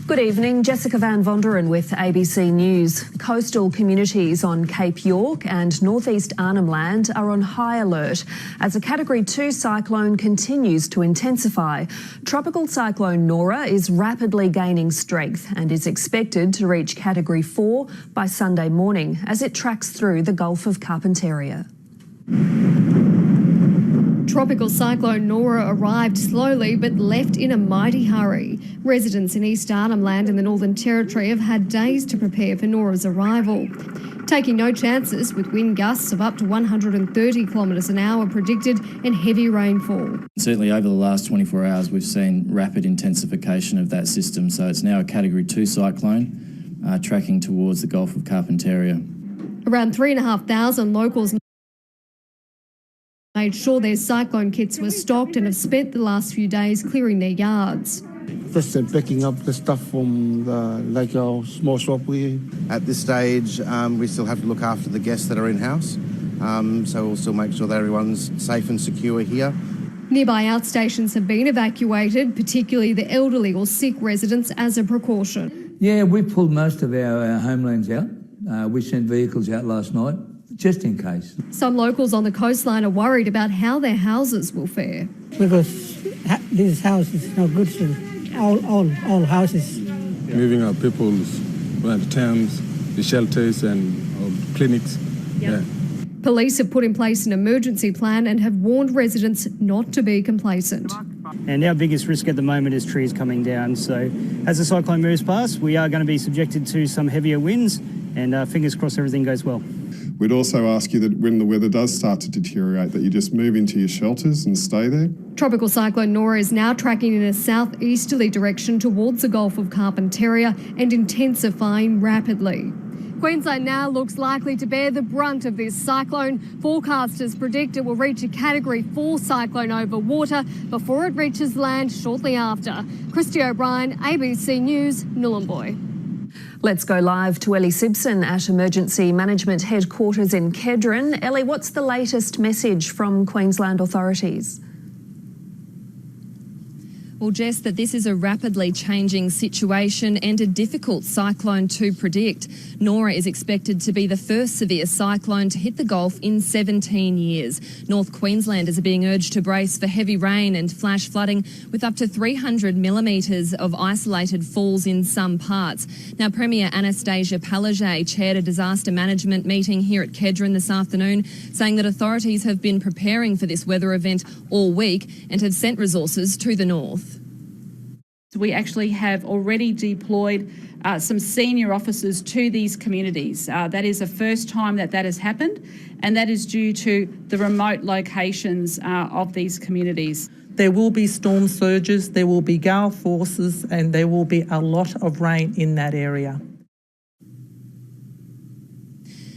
Good evening, Jessica Van Vonderen with ABC News. Coastal communities on Cape York and northeast Arnhem Land are on high alert as a Category 2 cyclone continues to intensify. Tropical Cyclone Nora is rapidly gaining strength and is expected to reach Category 4 by Sunday morning as it tracks through the Gulf of Carpentaria. Tropical Cyclone Nora arrived slowly but left in a mighty hurry. Residents in East Arnhem Land in the Northern Territory have had days to prepare for Nora's arrival. Taking no chances with wind gusts of up to 130 kilometres an hour predicted and heavy rainfall. Certainly over the last 24 hours we've seen rapid intensification of that system, so it's now a Category 2 cyclone tracking towards the Gulf of Carpentaria. Around 3,500 locals made sure their cyclone kits were stocked and have spent the last few days clearing their yards. Just picking up the stuff from our small shop. At this stage, we still have to look after the guests that are in-house, so we'll still make sure that everyone's safe and secure here. Nearby outstations have been evacuated, particularly the elderly or sick residents, as a precaution. Yeah, we pulled most of our homelands out. We sent vehicles out last night, just in case. Some locals on the coastline are worried about how their houses will fare. Because this house is not good for all houses. Moving our people around the towns, the shelters and clinics. Yep. Yeah. Police have put in place an emergency plan and have warned residents not to be complacent. And our biggest risk at the moment is trees coming down. So as the cyclone moves past, we are going to be subjected to some heavier winds, and fingers crossed everything goes well. We'd also ask you that when the weather does start to deteriorate, that you just move into your shelters and stay there. Tropical Cyclone Nora is now tracking in a southeasterly direction towards the Gulf of Carpentaria and intensifying rapidly. Queensland now looks likely to bear the brunt of this cyclone. Forecasters predict it will reach a Category 4 cyclone over water before it reaches land shortly after. Christy O'Brien, ABC News, Nhulunbuy. Let's go live to Ellie Simpson at Emergency Management Headquarters in Kedron. Ellie, what's the latest message from Queensland authorities? Well, Jess, that this is a rapidly changing situation and a difficult cyclone to predict. Nora is expected to be the first severe cyclone to hit the Gulf in 17 years. North Queenslanders are being urged to brace for heavy rain and flash flooding with up to 300 millimetres of isolated falls in some parts. Now, Premier Anastasia Palaszczuk chaired a disaster management meeting here at Kedron this afternoon, saying that authorities have been preparing for this weather event all week and have sent resources to the north. We actually have already deployed some senior officers to these communities. That is the first time that has happened, and that is due to the remote locations of these communities. There will be storm surges, there will be gale forces, and there will be a lot of rain in that area.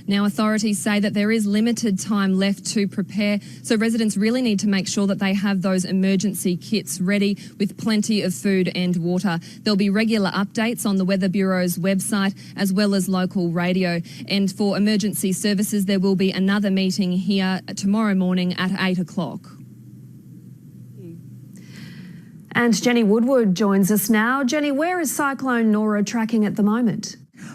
Now, authorities say that there is limited time left to prepare, so residents really need to make sure that they have those emergency kits ready with plenty of food and water. There'll be regular updates on the Weather Bureau's website as well as local radio. And for emergency services, there will be another meeting here tomorrow morning at 8 o'clock. And Jenny Woodward joins us now. Jenny, where is Cyclone Nora tracking at the moment?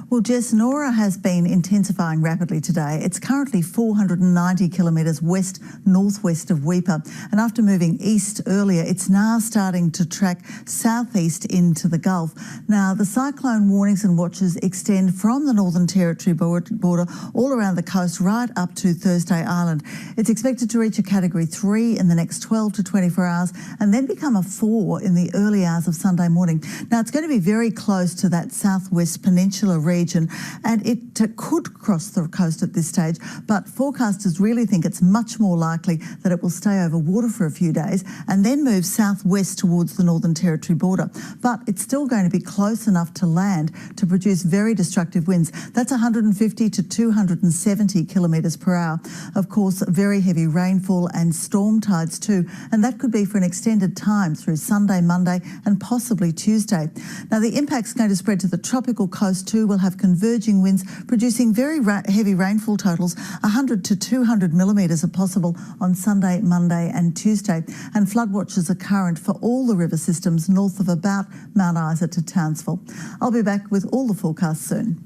Well, Jess, Nora has been intensifying rapidly today. It's currently 490 kilometres west-northwest of Weipa, and after moving east earlier, it's now starting to track southeast into the Gulf. Now, the cyclone warnings and watches extend from the Northern Territory border all around the coast right up to Thursday Island. It's expected to reach a Category 3 in the next 12 to 24 hours and then become a 4 in the early hours of Sunday morning. Now, it's going to be very close to that southwest peninsula region, and it could cross the coast at this stage, but forecasters really think it's much more likely that it will stay over water for a few days and then move southwest towards the Northern Territory border. But it's still going to be close enough to land to produce very destructive winds. That's 150 to 270 kilometres per hour. Of course, very heavy rainfall and storm tides too, and that could be for an extended time through Sunday, Monday and possibly Tuesday. Now, the impact's going to spread to the tropical coast too, blue will have converging winds producing very heavy rainfall totals. 100 to 200 millimetres are possible on Sunday, Monday and Tuesday. And flood watches are current for all the river systems north of about Mount Isa to Townsville. I'll be back with all the forecasts soon.